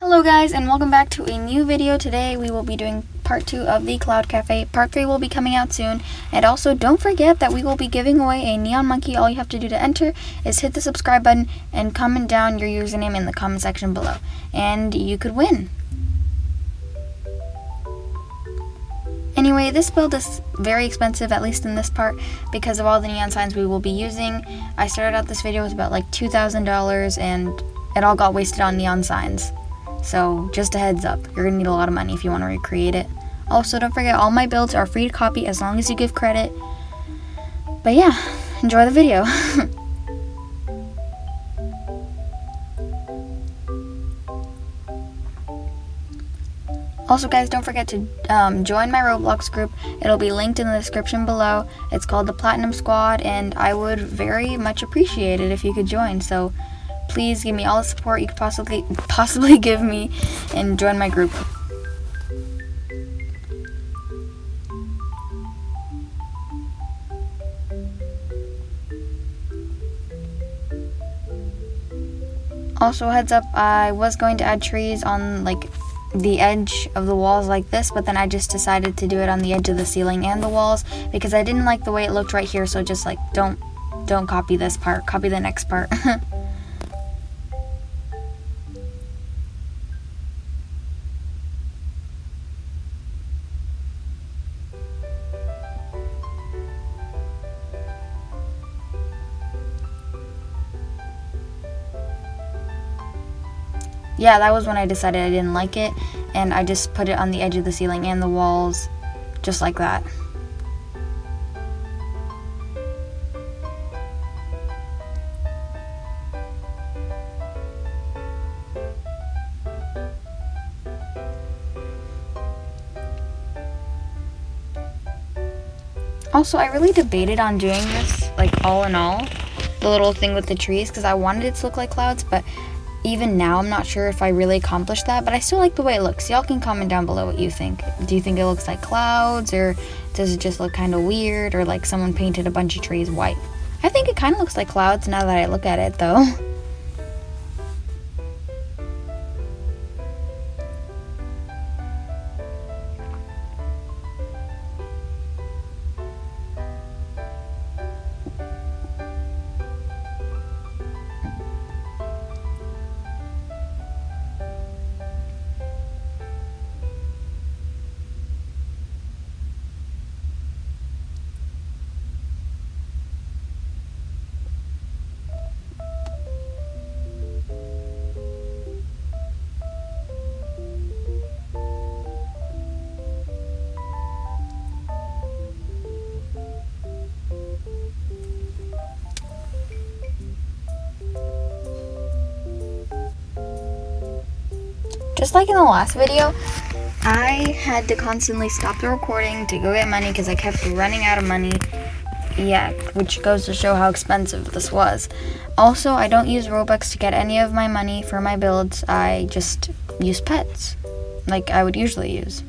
Hello guys, and welcome back to a new video. Today we will be doing part 2 of the Cloud Cafe. Part 3 will be coming out soon. And also don't forget that we will be giving away a neon monkey. All you have to do to enter is hit the subscribe button and comment down your username in the comment section below. And you could win. Anyway, this build is very expensive, at least in this part, because of all the neon signs we will be using. I started out this video with about like $2,000 and it all got wasted on neon signs. So just a heads up, you're gonna need a lot of money if you want to recreate it. Also, don't forget, all my builds are free to copy as long as you give credit. But yeah, enjoy the video. Also guys, don't forget to join my Roblox group. It'll be linked in the description below. It's called the Platinum Squad, and I would very much appreciate it if you could join. So please give me all the support you could possibly give me and join my group. Also, heads up, I was going to add trees on like the edge of the walls like this, but then I just decided to do it on the edge of the ceiling and the walls because I didn't like the way it looked right here. So just like don't copy this part, copy the next part. Yeah, that was when I decided I didn't like it, and I just put it on the edge of the ceiling and the walls, just like that. Also, I really debated on doing this, like all in all, the little thing with the trees, because I wanted it to look like clouds, but even now, I'm not sure if I really accomplished that, but I still like the way it looks. Y'all can comment down below what you think. Do you think it looks like clouds, or does it just look kind of weird, or like someone painted a bunch of trees white? I think it kind of looks like clouds now that I look at it, though. Just like in the last video, I had to constantly stop the recording to go get money because I kept running out of money. Yeah, which goes to show how expensive this was. Also, I don't use Robux to get any of my money for my builds. I just use pets, like I would usually use.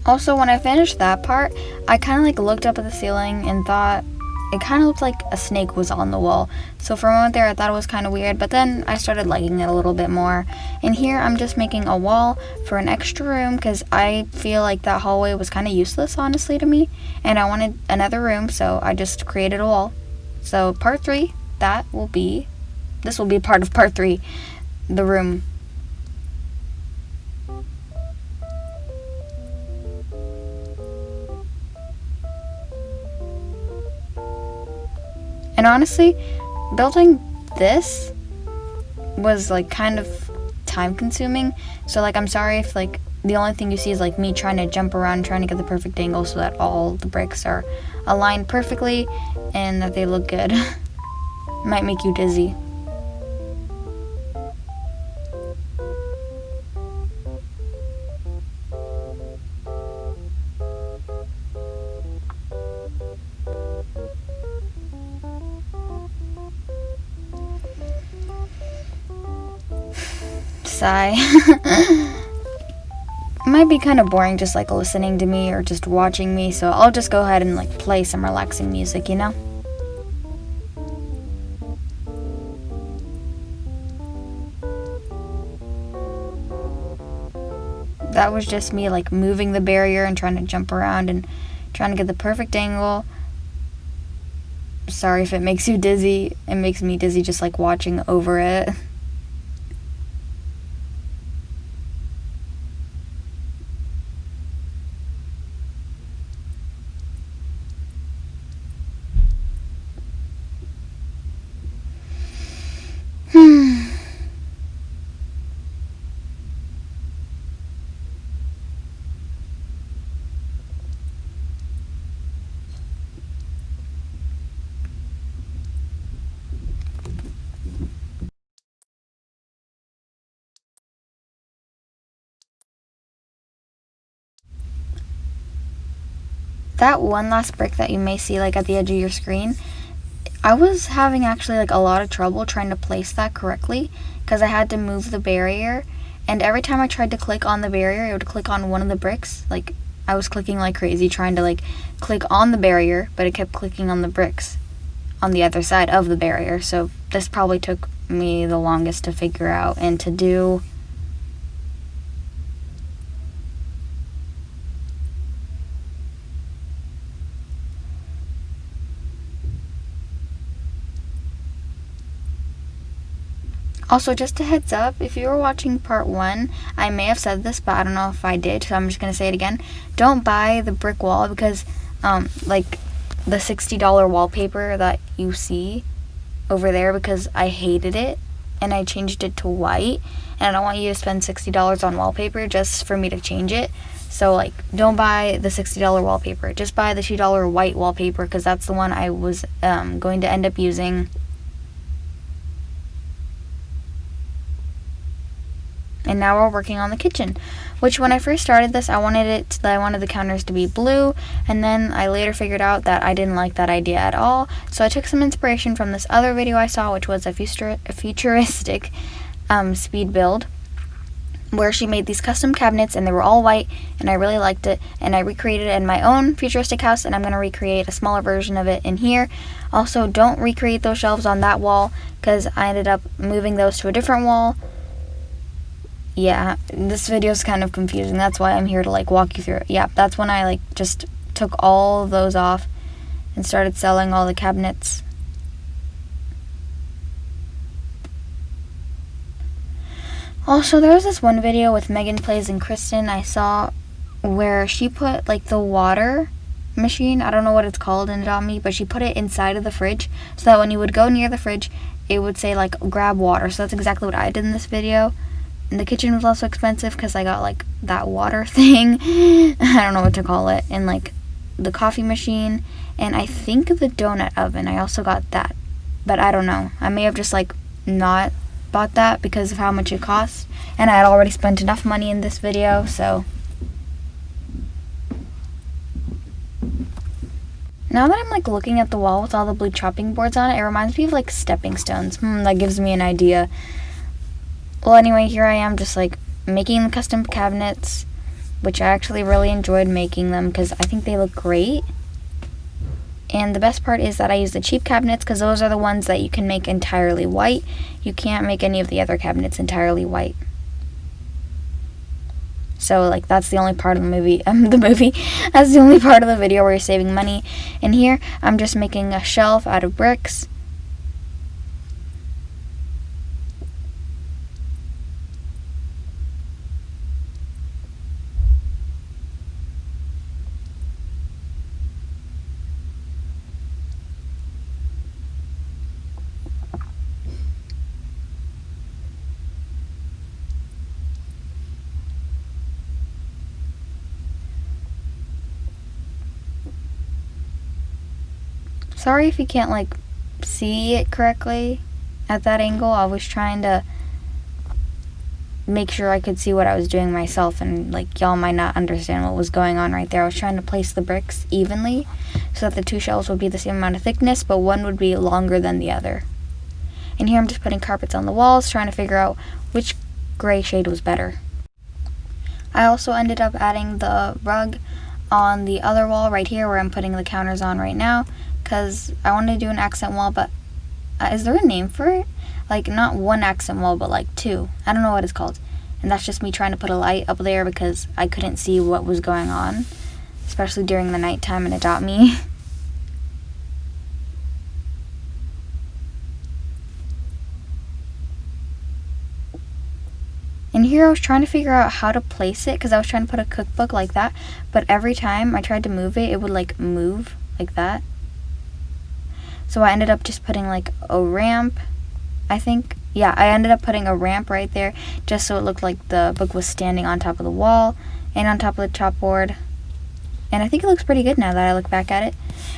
Also, when I finished that part, I kind of like looked up at the ceiling and thought it kind of looked like a snake was on the wall. So for a moment there, I thought it was kind of weird, but then I started liking it a little bit more. And here, I'm just making a wall for an extra room because I feel like that hallway was kind of useless, honestly, to me. And I wanted another room, so I just created a wall. So part 3, this will be part of part 3, the room. And honestly, building this was like kind of time consuming. So like, I'm sorry if like the only thing you see is like me trying to jump around, trying to get the perfect angle so that all the bricks are aligned perfectly and that they look good. Might make you dizzy. Sigh. It might be kind of boring just like listening to me or just watching me, so I'll just go ahead and like play some relaxing music, you know? That was just me like moving the barrier and trying to jump around and trying to get the perfect angle. Sorry if it makes you dizzy. It makes me dizzy just like watching over it. That one last brick that you may see like at the edge of your screen, I was having actually like a lot of trouble trying to place that correctly because I had to move the barrier, and every time I tried to click on the barrier it would click on one of the bricks. Like I was clicking like crazy trying to like click on the barrier, but it kept clicking on the bricks on the other side of the barrier. So this probably took me the longest to figure out and to do. Also, just a heads up, if you were watching part 1, I may have said this, but I don't know if I did, so I'm just going to say it again. Don't buy the brick wall because, like, the $60 wallpaper that you see over there, because I hated it, and I changed it to white, and I don't want you to spend $60 on wallpaper just for me to change it. So, like, don't buy the $60 wallpaper. Just buy the $2 white wallpaper, because that's the one I was going to end up using. And now we're working on the kitchen, which when I first started this, I wanted the counters to be blue, and then I later figured out that I didn't like that idea at all. So I took some inspiration from this other video I saw, which was a futuristic speed build, where she made these custom cabinets, and they were all white, and I really liked it, and I recreated it in my own futuristic house, and I'm going to recreate a smaller version of it in here. Also, don't recreate those shelves on that wall, because I ended up moving those to a different wall. Yeah, this video is kind of confusing. That's why I'm here to like walk you through it. Yeah, that's when I like just took all of those off and started selling all the cabinets. Also, there was this one video with Megan Plays and Kristen I saw where she put like the water machine, I don't know what it's called in Adopt Me, but she put it inside of the fridge so that when you would go near the fridge, it would say like grab water. So that's exactly what I did in this video. And the kitchen was also expensive because I got like that water thing. I don't know what to call it. And like the coffee machine. And I think the donut oven. I also got that. But I don't know. I may have just like not bought that because of how much it cost. And I had already spent enough money in this video. So now that I'm like looking at the wall with all the blue chopping boards on it, it reminds me of like stepping stones. That gives me an idea. Well, anyway, here I am just like making the custom cabinets, which I actually really enjoyed making them because I think they look great. And the best part is that I use the cheap cabinets because those are the ones that you can make entirely white. You can't make any of the other cabinets entirely white. So like that's the only part of the movie, that's the only part of the video where you're saving money. And here I'm just making a shelf out of bricks. Sorry if you can't like see it correctly at that angle. I was trying to make sure I could see what I was doing myself, and like y'all might not understand what was going on right there. I was trying to place the bricks evenly so that the two shelves would be the same amount of thickness, but one would be longer than the other. And here I'm just putting carpets on the walls, trying to figure out which gray shade was better. I also ended up adding the rug on the other wall right here where I'm putting the counters on right now, because I wanted to do an accent wall, but is there a name for it? Like, not one accent wall, but like two. I don't know what it's called. And that's just me trying to put a light up there because I couldn't see what was going on, especially during the nighttime, and it got me. And here I was trying to figure out how to place it, because I was trying to put a cookbook like that, but every time I tried to move it, it would like move like that. So I ended up just putting like a ramp, I think. Yeah, I ended up putting a ramp right there just so it looked like the book was standing on top of the wall and on top of the chalkboard. And I think it looks pretty good now that I look back at it.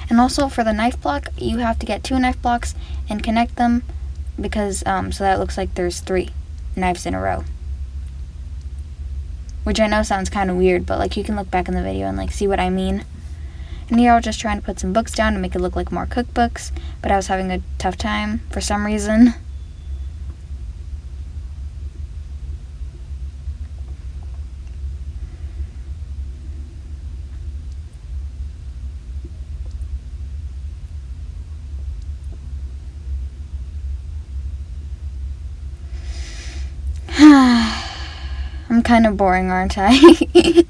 And also for the knife block, you have to get 2 knife blocks and connect them, because so that it looks like there's 3 knives in a row. Which I know sounds kind of weird, but like you can look back in the video and like see what I mean. And here I was just trying to put some books down to make it look like more cookbooks, but I was having a tough time for some reason. I'm kind of boring, aren't I?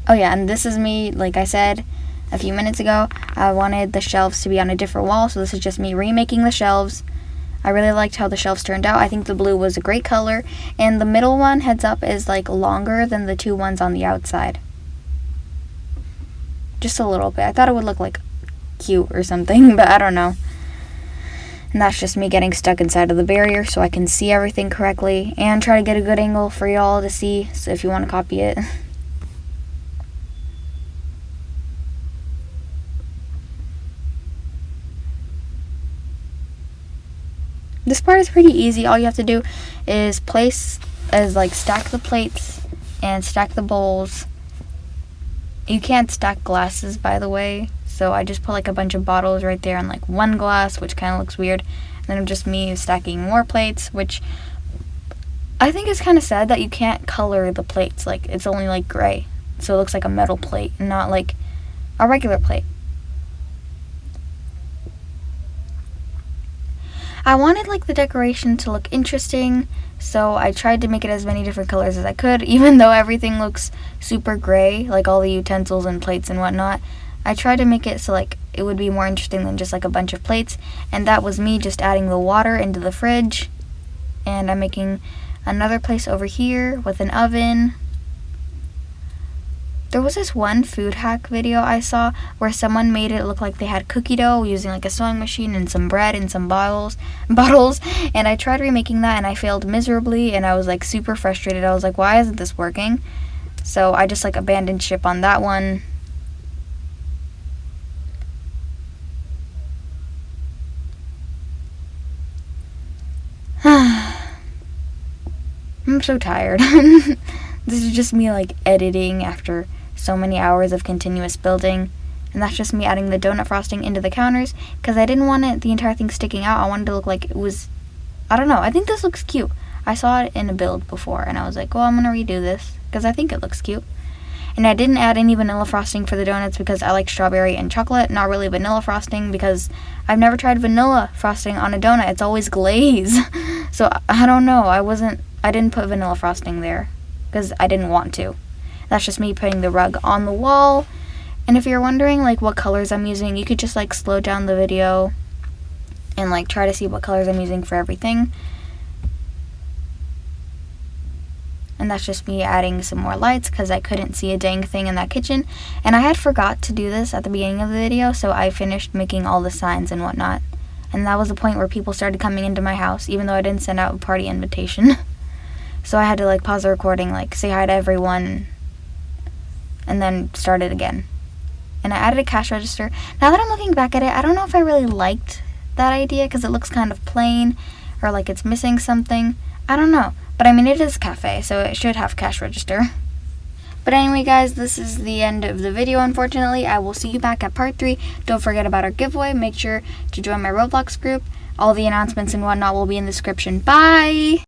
Oh yeah, and this is me, like I said a few minutes ago. I wanted the shelves to be on a different wall, so this is just me remaking the shelves. I really liked how the shelves turned out. I think the blue was a great color, and the middle one, heads up, is like longer than the 2 ones on the outside. Just a little bit. I thought it would look like cute or something, but I don't know. And that's just me getting stuck inside of the barrier so I can see everything correctly and try to get a good angle for y'all to see, so if you want to copy it. This part is pretty easy. All you have to do is stack the plates and stack the bowls. You can't stack glasses, by the way. So I just put like a bunch of bottles right there and like one glass, which kind of looks weird. And then just me stacking more plates, which I think is kind of sad that you can't color the plates. Like, it's only like gray. So it looks like a metal plate and not like a regular plate. I wanted like the decoration to look interesting, so I tried to make it as many different colors as I could, even though everything looks super gray, like all the utensils and plates and whatnot. I tried to make it so like it would be more interesting than just like a bunch of plates, and that was me just adding the water into the fridge. And I'm making another place over here with an oven. There was this one food hack video I saw where someone made it look like they had cookie dough using like a sewing machine and some bread and some bottles, and I tried remaking that and I failed miserably, and I was like super frustrated. I was like, why isn't this working? So I just like abandoned ship on that one. I'm so tired. This is just me like editing after so many hours of continuous building, and that's just me adding the donut frosting into the counters because I didn't want the entire thing sticking out. I wanted to look like it was, I don't know, I think this looks cute. I saw it in a build before and I was like, well, I'm gonna redo this because I think it looks cute. And I didn't add any vanilla frosting for the donuts because I like strawberry and chocolate, not really vanilla frosting, because I've never tried vanilla frosting on a donut. It's always glaze. So I don't know, I didn't put vanilla frosting there because I didn't want to. That's just me putting the rug on the wall. And if you're wondering like what colors I'm using, you could just like slow down the video and like try to see what colors I'm using for everything. And that's just me adding some more lights because I couldn't see a dang thing in that kitchen. And I had forgot to do this at the beginning of the video, so I finished making all the signs and whatnot. And that was the point where people started coming into my house, even though I didn't send out a party invitation. So I had to like pause the recording, like say hi to everyone, and then start it again. and I added a cash register. Now that I'm looking back at it, I don't know if I really liked that idea because it looks kind of plain or like it's missing something. I don't know. But I mean, it is a cafe, so it should have cash register. But anyway, guys, this is the end of the video, unfortunately. I will see you back at part 3. Don't forget about our giveaway. Make sure to join my Roblox group. All the announcements and whatnot will be in the description. Bye!